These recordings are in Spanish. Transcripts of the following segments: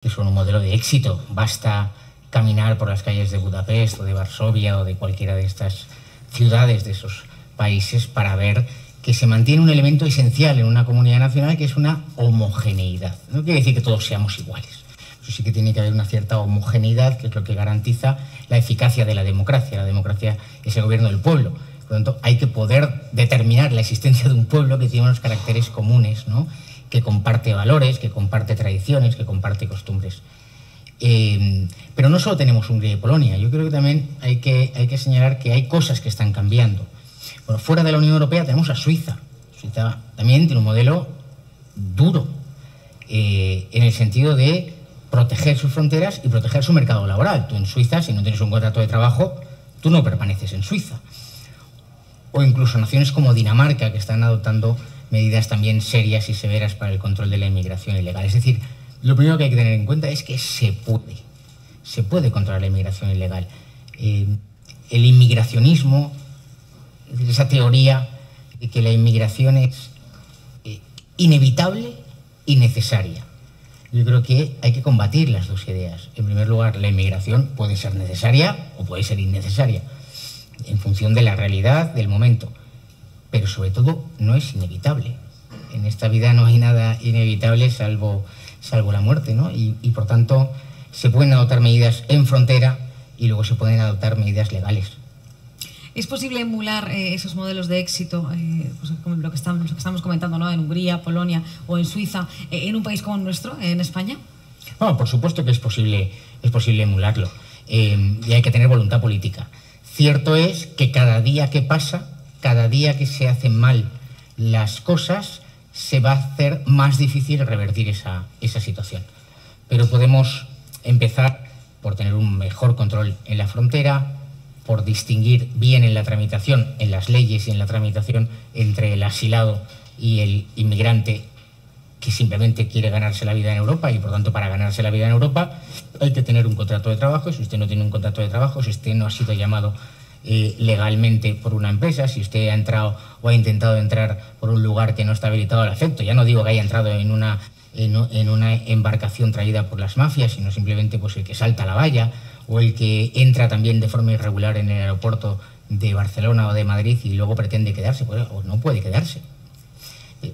que son un modelo de éxito. Basta caminar por las calles de Budapest o de Varsovia o de cualquiera de estas ciudades de esos países para ver que se mantiene un elemento esencial en una comunidad nacional, que es una homogeneidad. No quiere decir que todos seamos iguales. Eso sí que tiene que haber una cierta homogeneidad, que es lo que garantiza la eficacia de la democracia. La democracia es el gobierno del pueblo. Por lo tanto, hay que poder determinar la existencia de un pueblo que tiene unos caracteres comunes, ¿no?, que comparte valores, que comparte tradiciones, que comparte costumbres. Pero no solo tenemos Hungría y Polonia. Yo creo que también hay que señalar que hay cosas que están cambiando. Bueno, fuera de la Unión Europea tenemos a Suiza. Suiza también tiene un modelo duro, en el sentido de proteger sus fronteras y proteger su mercado laboral. Tú en Suiza, si no tienes un contrato de trabajo, tú no permaneces en Suiza. O incluso naciones como Dinamarca, que están adoptando medidas también serias y severas para el control de la inmigración ilegal. Es decir, lo primero que hay que tener en cuenta es que se puede controlar la inmigración ilegal. El inmigracionismo, es decir, esa teoría de que la inmigración es inevitable y necesaria. Yo creo que hay que combatir las dos ideas. En primer lugar, la inmigración puede ser necesaria o puede ser innecesaria, en función de la realidad del momento. Pero sobre todo no es inevitable. En esta vida no hay nada inevitable salvo la muerte, ¿no? Y por tanto se pueden adoptar medidas en frontera y luego se pueden adoptar medidas legales. ¿Es posible emular esos modelos de éxito, pues como lo que estamos comentando, ¿no?, en Hungría, Polonia o en Suiza, en un país como el nuestro, en España? No, por supuesto que es posible emularlo. Y hay que tener voluntad política. Cierto es que cada día que pasa, cada día que se hacen mal las cosas, se va a hacer más difícil revertir esa situación. Pero podemos empezar por tener un mejor control en la frontera, por distinguir bien en la tramitación, en las leyes y en la tramitación, entre el asilado y el inmigrante que simplemente quiere ganarse la vida en Europa, y por tanto para ganarse la vida en Europa hay que tener un contrato de trabajo. Si usted no tiene un contrato de trabajo, si usted no ha sido llamado legalmente por una empresa, si usted ha entrado o ha intentado entrar por un lugar que no está habilitado al efecto, ya no digo que haya entrado en una embarcación traída por las mafias, sino simplemente pues el que salta la valla o el que entra también de forma irregular en el aeropuerto de Barcelona o de Madrid y luego pretende quedarse, pues, o no puede quedarse.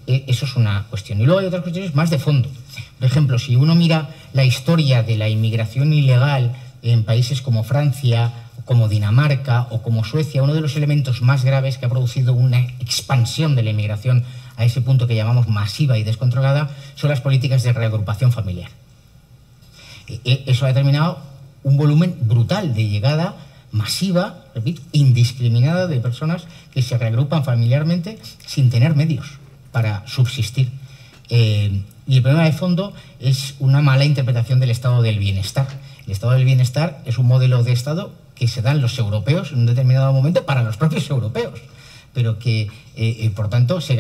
Eso es una cuestión. Y luego hay otras cuestiones más de fondo. Por ejemplo, si uno mira la historia de la inmigración ilegal en países como Francia, como Dinamarca o como Suecia, uno de los elementos más graves que ha producido una expansión de la inmigración a ese punto que llamamos masiva y descontrolada son las políticas de reagrupación familiar. Eso ha determinado un volumen brutal de llegada masiva, repito, indiscriminada, de personas que se reagrupan familiarmente sin tener medios para subsistir. Y el problema de fondo es una mala interpretación del estado del bienestar. El estado del bienestar es un modelo de estado que se dan los europeos en un determinado momento para los propios europeos, pero que, por tanto, se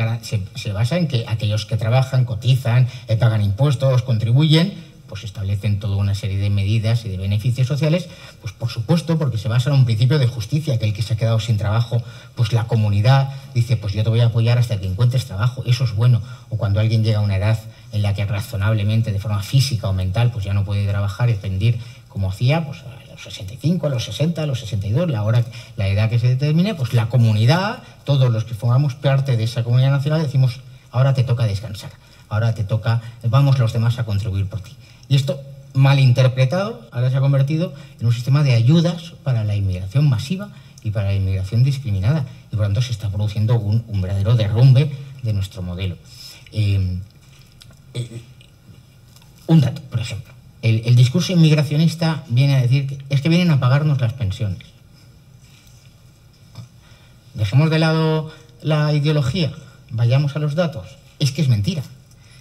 basa en que aquellos que trabajan, cotizan, pagan impuestos, contribuyen, pues establecen toda una serie de medidas y de beneficios sociales, pues por supuesto, porque se basa en un principio de justicia, que el que se ha quedado sin trabajo, pues la comunidad dice, pues yo te voy a apoyar hasta que encuentres trabajo, eso es bueno. O cuando alguien llega a una edad en la que razonablemente, de forma física o mental, pues ya no puede trabajar y rendir como hacía, pues a los 65, a los 60, a los 62, la edad que se determine, pues la comunidad, todos los que formamos parte de esa comunidad nacional, decimos, ahora te toca descansar, ahora te toca, vamos los demás a contribuir por ti. Y esto, mal interpretado, ahora se ha convertido en un sistema de ayudas para la inmigración masiva y para la inmigración discriminada. Y por lo tanto se está produciendo un verdadero derrumbe de nuestro modelo. Un dato, por ejemplo. El discurso inmigracionista viene a decir que es que vienen a pagarnos las pensiones. Dejemos de lado la ideología, vayamos a los datos. Es que es mentira.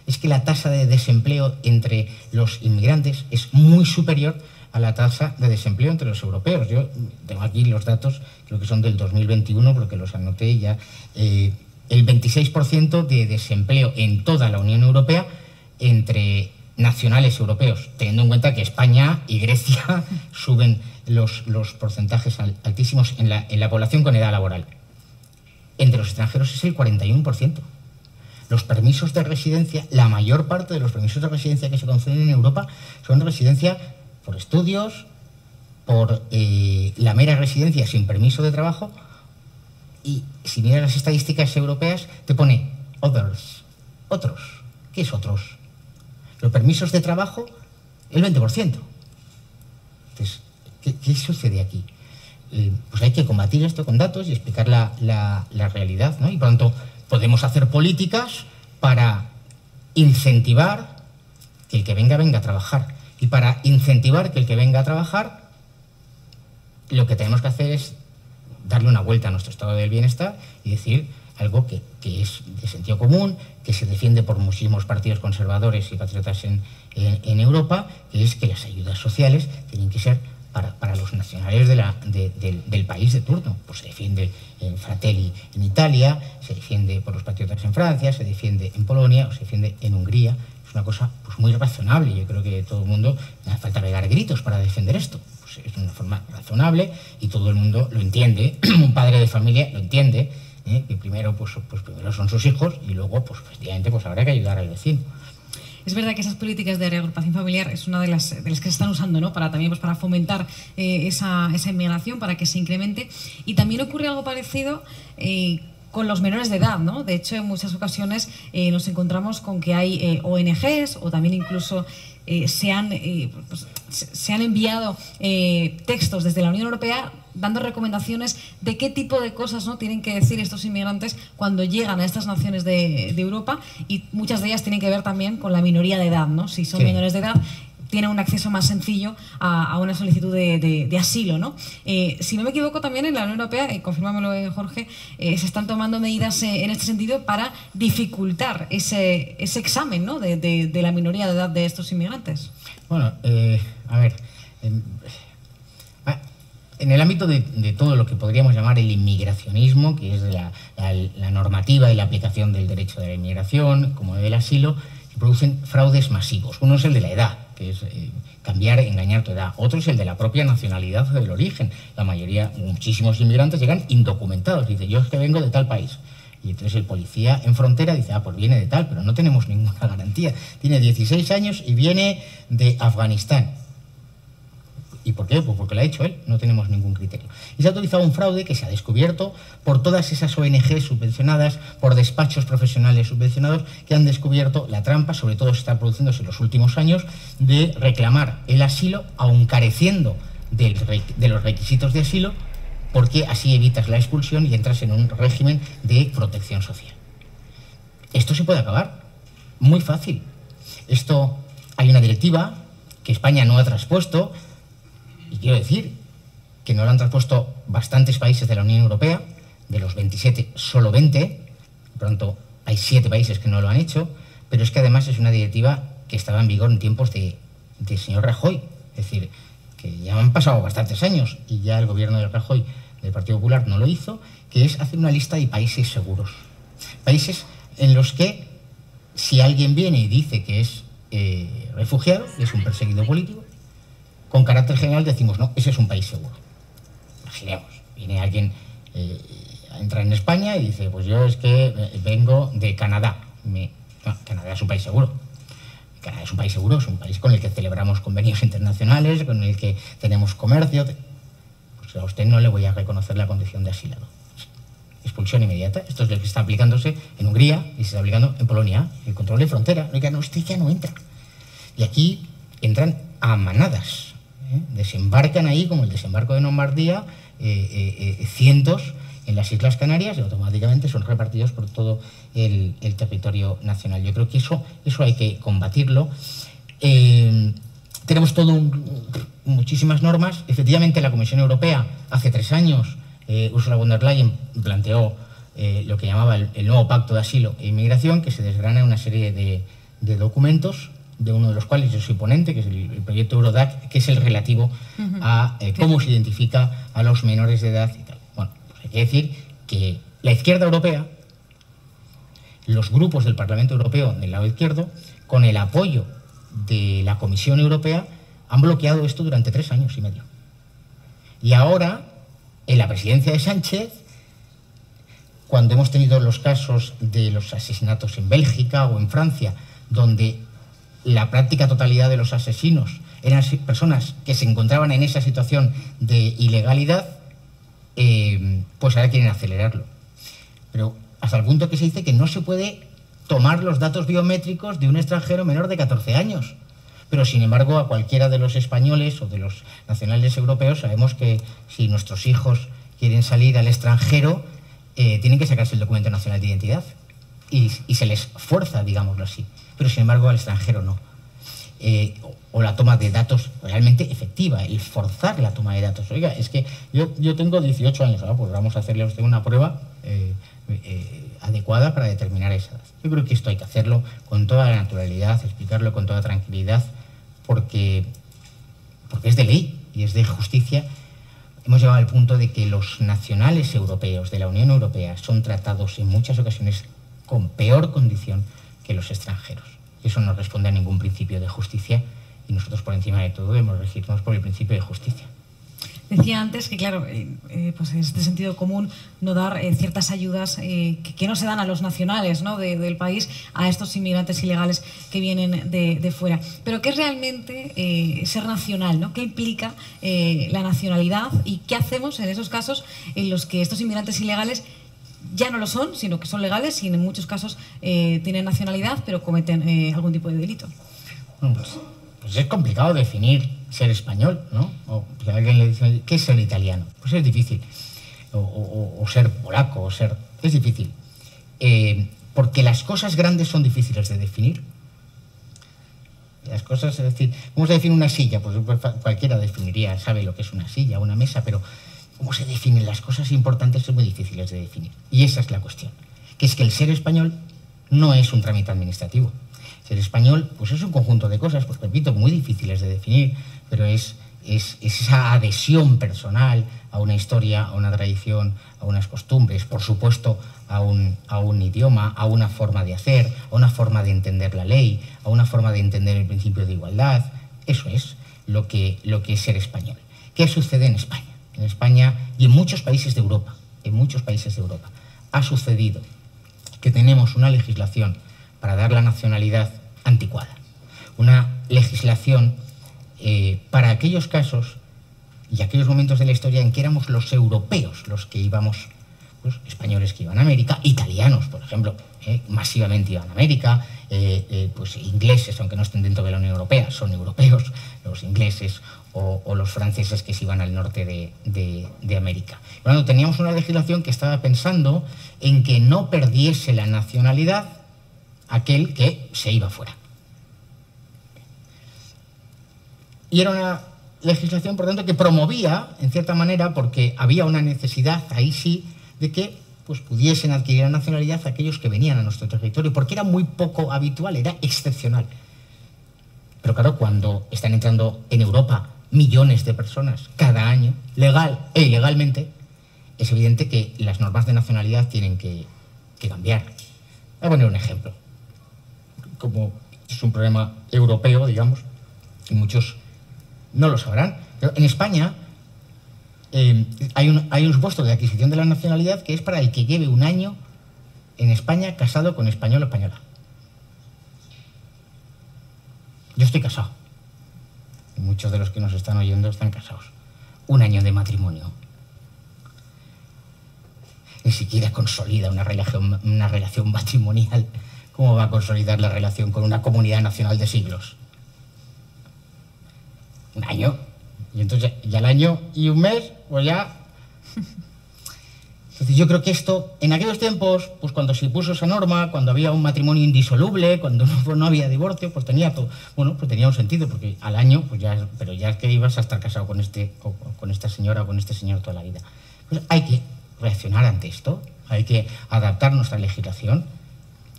Es que la tasa de desempleo entre los inmigrantes es muy superior a la tasa de desempleo entre los europeos. Yo tengo aquí los datos, creo que son del 2021, porque los anoté ya. El 26% de desempleo en toda la Unión Europea entre nacionales europeos, teniendo en cuenta que España y Grecia suben los porcentajes altísimos en la población con edad laboral. Entre los extranjeros es el 41%. Los permisos de residencia, la mayor parte de los permisos de residencia que se conceden en Europa son residencia por estudios, por la mera residencia sin permiso de trabajo, y si miras las estadísticas europeas te pone others, otros. ¿Qué es otros? Los permisos de trabajo, el 20%. Entonces, ¿qué sucede aquí? Pues hay que combatir esto con datos y explicar la realidad, ¿no? Y por lo tanto podemos hacer políticas para incentivar que el que venga a trabajar. Y para incentivar que el que venga a trabajar, lo que tenemos que hacer es darle una vuelta a nuestro estado del bienestar y decir algo que es de sentido común, que se defiende por muchísimos partidos conservadores y patriotas en Europa, que es que las ayudas sociales tienen que ser para los nacionales del país de turno. Pues se defiende en Fratelli en Italia, se defiende por los patriotas en Francia, se defiende en Polonia o se defiende en Hungría. Es una cosa pues muy razonable. Yo creo que todo el mundo, no hace falta pegar gritos para defender esto. Pues es una forma razonable y todo el mundo lo entiende. Un padre de familia lo entiende, que primero primero son sus hijos y luego pues efectivamente pues habrá que ayudar al vecino. Es verdad que esas políticas de reagrupación familiar es una de las que se están usando, ¿no? Para también para fomentar esa inmigración, para que se incremente. Y también ocurre algo parecido con los menores de edad, ¿no? De hecho, en muchas ocasiones nos encontramos con que hay ONGs o también incluso se han enviado textos desde la Unión Europea dando recomendaciones de qué tipo de cosas, ¿no?, tienen que decir estos inmigrantes cuando llegan a estas naciones de Europa, y muchas de ellas tienen que ver también con la minoría de edad, ¿no? Si son menores de edad, tienen un acceso más sencillo a una solicitud de asilo, ¿no? Si no me equivoco, también en la Unión Europea, confírmamelo, Jorge, se están tomando medidas en este sentido para dificultar ese examen, ¿no?, de la minoría de edad de estos inmigrantes. Bueno, a ver, en el ámbito de todo lo que podríamos llamar el inmigracionismo, que es la normativa y la aplicación del derecho de la inmigración, como del asilo, se producen fraudes masivos. Uno es el de la edad, que es engañar tu edad. Otro es el de la propia nacionalidad o del origen. La mayoría, muchísimos inmigrantes llegan indocumentados. Dice, yo es que vengo de tal país. Y entonces el policía en frontera dice, pues viene de tal, pero no tenemos ninguna garantía. Tiene 16 años y viene de Afganistán. ¿Y por qué? Pues porque lo ha hecho él, no tenemos ningún criterio. Y se ha utilizado un fraude que se ha descubierto por todas esas ONG subvencionadas, por despachos profesionales subvencionados, que han descubierto la trampa, sobre todo se está produciéndose en los últimos años, de reclamar el asilo, aun careciendo de los requisitos de asilo, porque así evitas la expulsión y entras en un régimen de protección social. Esto se puede acabar muy fácil. Hay una directiva que España no ha traspuesto, y quiero decir que no lo han traspuesto bastantes países de la Unión Europea. De los 27, solo 20. Por lo tanto, hay 7 países que no lo han hecho. Pero es que además es una directiva que estaba en vigor en tiempos de señor Rajoy. Es decir, que ya han pasado bastantes años y ya el gobierno de Rajoy, del Partido Popular, no lo hizo, que es hacer una lista de países seguros. Países en los que, si alguien viene y dice que es refugiado, es un perseguido político, con carácter general decimos, no, ese es un país seguro. Imaginemos, viene alguien, entra en España y dice, pues yo es que vengo de Canadá. No, Canadá es un país seguro. Canadá es un país seguro, es un país con el que celebramos convenios internacionales, con el que tenemos comercio. Pues a usted no le voy a reconocer la condición de asilado. Expulsión inmediata. Esto es lo que está aplicándose en Hungría y se está aplicando en Polonia. El control de frontera. Oiga, no, usted ya no entra. Y aquí entran a manadas. Desembarcan ahí, como el desembarco de Normandía, cientos en las Islas Canarias y automáticamente son repartidos por todo el territorio nacional. Yo creo que eso hay que combatirlo. Tenemos muchísimas normas. Efectivamente, la Comisión Europea, hace 3 años, Ursula von der Leyen planteó lo que llamaba el nuevo Pacto de Asilo e Inmigración, que se desgrana en una serie de documentos, de uno de los cuales yo soy ponente, que es el proyecto Eurodac, que es el relativo a cómo se identifica a los menores de edad y tal. Bueno, pues hay que decir que la izquierda europea, los grupos del Parlamento Europeo del lado izquierdo, con el apoyo de la Comisión Europea, han bloqueado esto durante 3 años y medio. Y ahora, en la presidencia de Sánchez, cuando hemos tenido los casos de los asesinatos en Bélgica o en Francia, donde la práctica totalidad de los asesinos eran personas que se encontraban en esa situación de ilegalidad, pues ahora quieren acelerarlo. Pero hasta el punto que se dice que no se puede tomar los datos biométricos de un extranjero menor de 14 años. Pero, sin embargo, a cualquiera de los españoles o de los nacionales europeos sabemos que si nuestros hijos quieren salir al extranjero, tienen que sacarse el documento nacional de identidad y se les fuerza, digámoslo así. Pero, sin embargo, al extranjero no. O la toma de datos realmente efectiva, el forzar la toma de datos. Oiga, es que yo tengo 18 años, pues vamos a hacerle a usted una prueba adecuada para determinar esa edad. Yo creo que esto hay que hacerlo con toda la naturalidad, explicarlo con toda tranquilidad, porque es de ley y es de justicia. Hemos llegado al punto de que los nacionales europeos de la Unión Europea son tratados en muchas ocasiones con peor condición que los extranjeros. Eso no responde a ningún principio de justicia y nosotros, por encima de todo, debemos regirnos por el principio de justicia. Decía antes que, claro, pues es de sentido común no dar ciertas ayudas que no se dan a los nacionales, ¿no?, del país, a estos inmigrantes ilegales que vienen de fuera. Pero ¿qué es realmente ser nacional, ¿no? ¿Qué implica la nacionalidad y qué hacemos en esos casos en los que estos inmigrantes ilegales ya no lo son, sino que son legales y en muchos casos tienen nacionalidad pero cometen algún tipo de delito? Bueno, pues es complicado definir ser español, ¿no? O si a alguien le dice, ¿qué es ser italiano? Pues es difícil. O ser polaco, es difícil. Porque las cosas grandes son difíciles de definir. Las cosas, es decir, ¿cómo se define una silla? Pues cualquiera definiría, sabe lo que es una silla, una mesa, pero cómo se definen las cosas importantes son muy difíciles de definir. Y esa es la cuestión. Que es que el ser español no es un trámite administrativo. Ser español, pues es un conjunto de cosas, pues repito, muy difíciles de definir, pero es esa adhesión personal a una historia, a una tradición, a unas costumbres, por supuesto, a un idioma, a una forma de hacer, a una forma de entender la ley, a una forma de entender el principio de igualdad. Eso es lo que es ser español. ¿Qué sucede en España? En España y en muchos países de Europa, ha sucedido que tenemos una legislación para dar la nacionalidad anticuada. Una legislación para aquellos casos y aquellos momentos de la historia en que éramos los europeos los que íbamos, pues, españoles que iban a América, italianos, por ejemplo, masivamente iban a América, pues ingleses, aunque no estén dentro de la Unión Europea, son europeos, los ingleses o los franceses que se iban al norte de América. Bueno, teníamos una legislación que estaba pensando en que no perdiese la nacionalidad aquel que se iba fuera. Y era una legislación, por tanto, que promovía, en cierta manera, porque había una necesidad, ahí sí, de que pues, pudiesen adquirir la nacionalidad aquellos que venían a nuestro territorio, porque era muy poco habitual, era excepcional. Pero claro, cuando están entrando en Europa millones de personas cada año, legal e ilegalmente, es evidente que las normas de nacionalidad tienen que cambiar. Voy a poner un ejemplo. Como es un problema europeo, digamos, y muchos no lo sabrán, pero en España hay un supuesto de adquisición de la nacionalidad que es para el que lleve un año en España casado con español o española. Yo estoy casado. Y muchos de los que nos están oyendo están casados. Un año de matrimonio. Ni siquiera consolida una relación matrimonial. ¿Cómo va a consolidar la relación con una comunidad nacional de siglos? Un año. Y entonces ya el año y un mes, pues ya. Entonces yo creo que esto, en aquellos tiempos, pues cuando se puso esa norma, cuando había un matrimonio indisoluble, cuando no había divorcio, pues tenía todo, bueno, pues tenía un sentido, porque al año, pues ya, pero ya es que ibas a estar casado con esta señora o con este señor toda la vida. Pues hay que reaccionar ante esto, hay que adaptar nuestra legislación,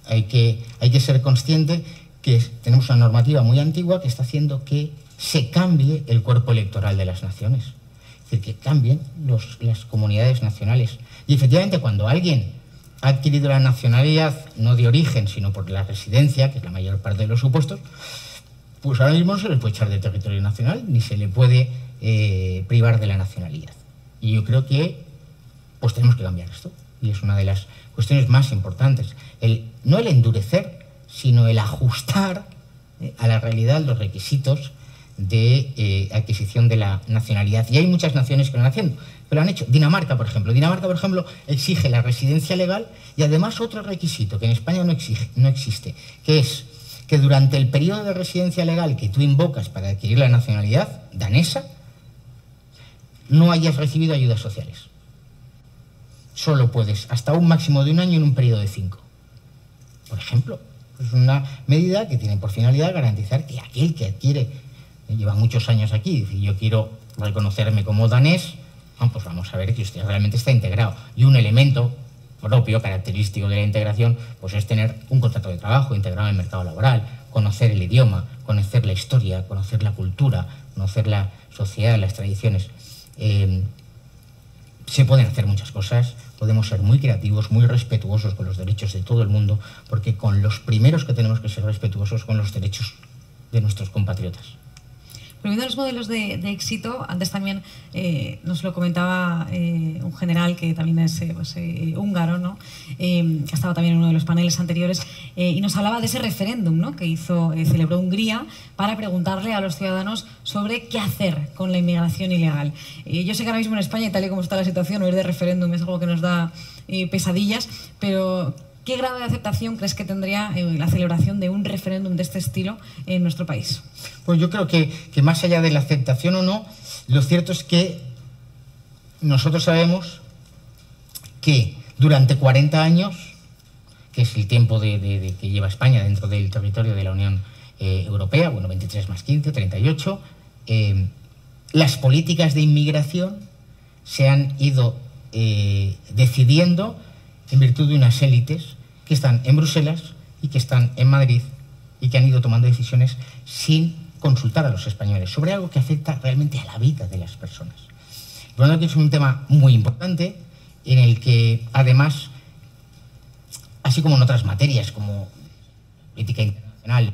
hay que ser consciente que tenemos una normativa muy antigua que está haciendo que se cambie el cuerpo electoral de las naciones. Es decir, que cambien las comunidades nacionales. Y efectivamente, cuando alguien ha adquirido la nacionalidad, no de origen, sino por la residencia, que es la mayor parte de los supuestos, pues ahora mismo no se le puede echar del territorio nacional, ni se le puede privar de la nacionalidad. Y yo creo que pues tenemos que cambiar esto. y es una de las cuestiones más importantes, no el endurecer, sino el ajustar a la realidad los requisitos de adquisición de la nacionalidad. Y hay muchas naciones que lo han haciendo, pero lo han hecho. Dinamarca, por ejemplo. Dinamarca, por ejemplo, exige la residencia legal y además otro requisito que en España no existe, que es que durante el periodo de residencia legal que tú invocas para adquirir la nacionalidad danesa, no hayas recibido ayudas sociales. Solo puedes hasta un máximo de 1 año en un periodo de 5. Por ejemplo, es una medida que tiene por finalidad garantizar que aquel que adquiere, lleva muchos años aquí, dice, yo quiero reconocerme como danés, pues vamos a ver que usted realmente está integrado. Y un elemento propio, característico de la integración, pues es tener un contrato de trabajo integrado en el mercado laboral, conocer el idioma, conocer la historia, conocer la cultura, conocer la sociedad, las tradiciones. Se pueden hacer muchas cosas, podemos ser muy creativos, muy respetuosos con los derechos de todo el mundo, porque con los primeros que tenemos que ser respetuosos con los derechos de nuestros compatriotas. Volviendo a los modelos de éxito, antes también nos lo comentaba un general que también es húngaro, ¿no? Que estaba también en uno de los paneles anteriores, y nos hablaba de ese referéndum, ¿no? Que celebró Hungría para preguntarle a los ciudadanos sobre qué hacer con la inmigración ilegal. Yo sé que ahora mismo en España, y tal y como está la situación, oír de referéndum es algo que nos da pesadillas, pero ¿qué grado de aceptación crees que tendría la celebración de un referéndum de este estilo en nuestro país? Pues yo creo que más allá de la aceptación o no, lo cierto es que nosotros sabemos que durante 40 años, que es el tiempo que lleva España dentro del territorio de la Unión Europea, bueno, 23 más 15, 38, las políticas de inmigración se han ido decidiendo en virtud de unas élites que están en Bruselas y que están en Madrid y que han ido tomando decisiones sin consultar a los españoles sobre algo que afecta realmente a la vida de las personas. Por lo tanto, es un tema muy importante en el que, además, así como en otras materias como política internacional,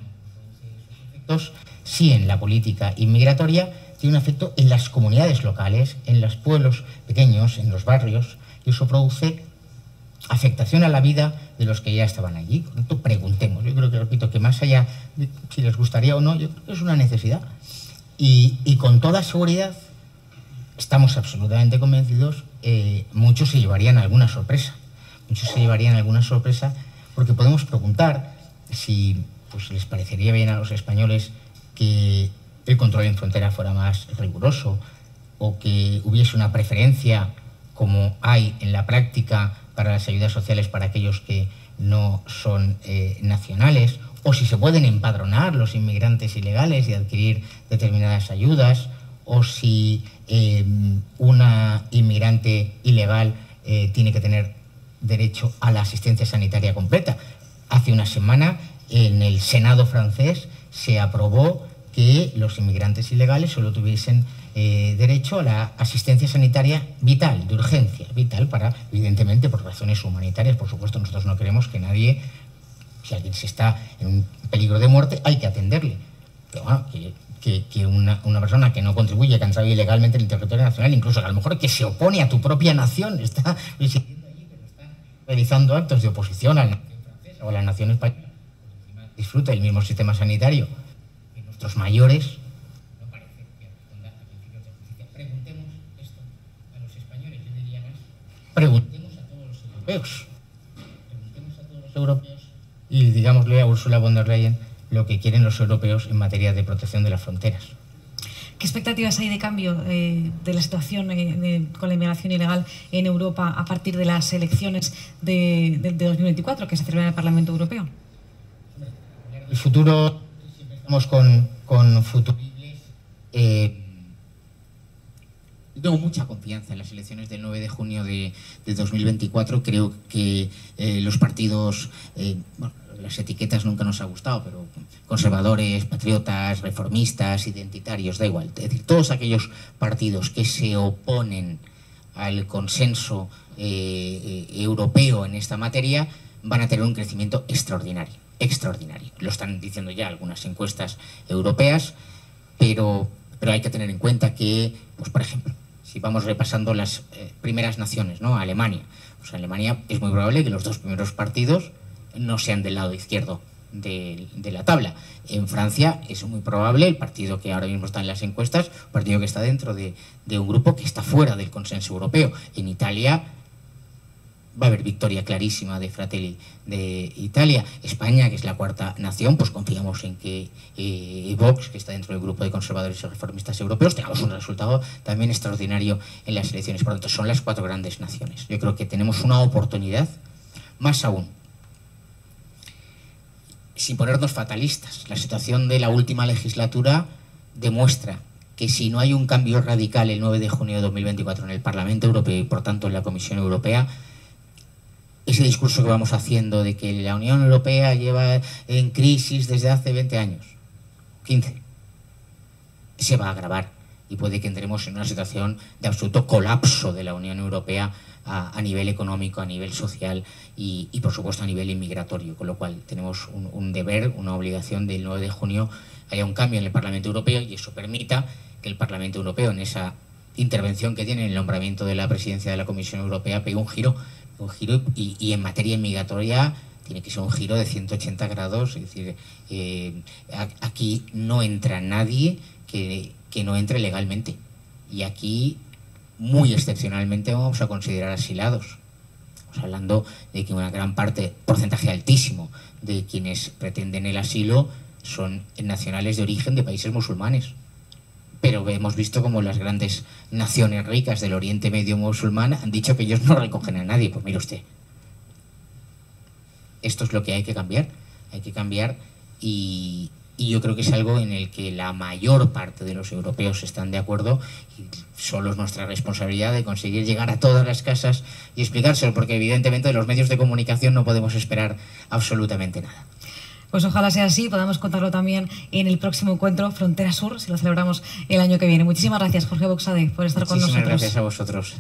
sí en la política inmigratoria tiene un efecto en las comunidades locales, en los pueblos pequeños, en los barrios, y eso produce afectación a la vida de los que ya estaban allí. Por lo tanto, preguntemos. Yo creo que, repito, que más allá de si les gustaría o no, yo creo que es una necesidad. Y con toda seguridad, estamos absolutamente convencidos, muchos se llevarían alguna sorpresa. Muchos se llevarían alguna sorpresa porque podemos preguntar si pues, les parecería bien a los españoles que el control en frontera fuera más riguroso o que hubiese una preferencia, como hay en la práctica, para las ayudas sociales para aquellos que no son nacionales, o si se pueden empadronar los inmigrantes ilegales y adquirir determinadas ayudas, o si una inmigrante ilegal tiene que tener derecho a la asistencia sanitaria completa. Hace una semana en el Senado francés se aprobó que los inmigrantes ilegales solo tuviesen derecho a la asistencia sanitaria vital, de urgencia, vital para, evidentemente, por razones humanitarias. Por supuesto, nosotros no queremos que nadie, si alguien se está en un peligro de muerte, hay que atenderle. Pero bueno, que una persona que no contribuye, que ha entrado ilegalmente en el territorio nacional, incluso a lo mejor que se opone a tu propia nación, está residiendo allí, pero está realizando actos de oposición a la nación francesa o a la nación española, disfruta del mismo sistema sanitario que nuestros mayores. Preguntemos a todos los europeos. Preguntemos a todos los europeos y digámosle a Ursula von der Leyen lo que quieren los europeos en materia de protección de las fronteras. ¿Qué expectativas hay de cambio de la situación con la inmigración ilegal en Europa a partir de las elecciones de 2024 que se celebran en el Parlamento Europeo? El futuro, siempre estamos con futuribles. Tengo mucha confianza en las elecciones del 9 de junio de 2024. Creo que los partidos, bueno, las etiquetas nunca nos ha gustado, pero conservadores, patriotas, reformistas, identitarios, da igual. Es decir, todos aquellos partidos que se oponen al consenso europeo en esta materia van a tener un crecimiento extraordinario, extraordinario. Lo están diciendo ya algunas encuestas europeas, pero hay que tener en cuenta que, pues por ejemplo, Si vamos repasando las primeras naciones, ¿no? Alemania. Pues en Alemania es muy probable que los dos primeros partidos no sean del lado izquierdo de la tabla. En Francia es muy probable, el partido que ahora mismo está en las encuestas, un partido que está dentro de un grupo que está fuera del consenso europeo. En Italia va a haber victoria clarísima de Fratelli de Italia. España, que es la cuarta nación, pues confiamos en que Vox, que está dentro del grupo de conservadores y reformistas europeos, tengamos un resultado también extraordinario en las elecciones. Por lo tanto, son las cuatro grandes naciones. Yo creo que tenemos una oportunidad, más aún, sin ponernos fatalistas. La situación de la última legislatura demuestra que si no hay un cambio radical el 9 de junio de 2024 en el Parlamento Europeo y por tanto en la Comisión Europea, ese discurso que vamos haciendo de que la Unión Europea lleva en crisis desde hace 20 años, 15, se va a agravar y puede que entremos en una situación de absoluto colapso de la Unión Europea a nivel económico, a nivel social y por supuesto a nivel inmigratorio, con lo cual tenemos un deber, una obligación del 9 de junio haya un cambio en el Parlamento Europeo y eso permita que el Parlamento Europeo, en esa intervención que tiene en el nombramiento de la presidencia de la Comisión Europea, pegue un giro y en materia migratoria tiene que ser un giro de 180 grados, es decir, aquí no entra nadie que no entre legalmente y aquí muy excepcionalmente vamos a considerar asilados. Estamos hablando de que una gran parte, porcentaje altísimo de quienes pretenden el asilo son nacionales de origen de países musulmanes. Pero hemos visto como las grandes naciones ricas del Oriente Medio musulmán han dicho que ellos no recogen a nadie. Pues mire usted, esto es lo que hay que cambiar y yo creo que es algo en el que la mayor parte de los europeos están de acuerdo y solo es nuestra responsabilidad de conseguir llegar a todas las casas y explicárselo, porque evidentemente de los medios de comunicación no podemos esperar absolutamente nada. Pues ojalá sea así, podamos contarlo también en el próximo encuentro Frontera Sur, si lo celebramos el año que viene. Muchísimas gracias, Jorge Buxade, por estar con nosotros. Muchísimas gracias a vosotros.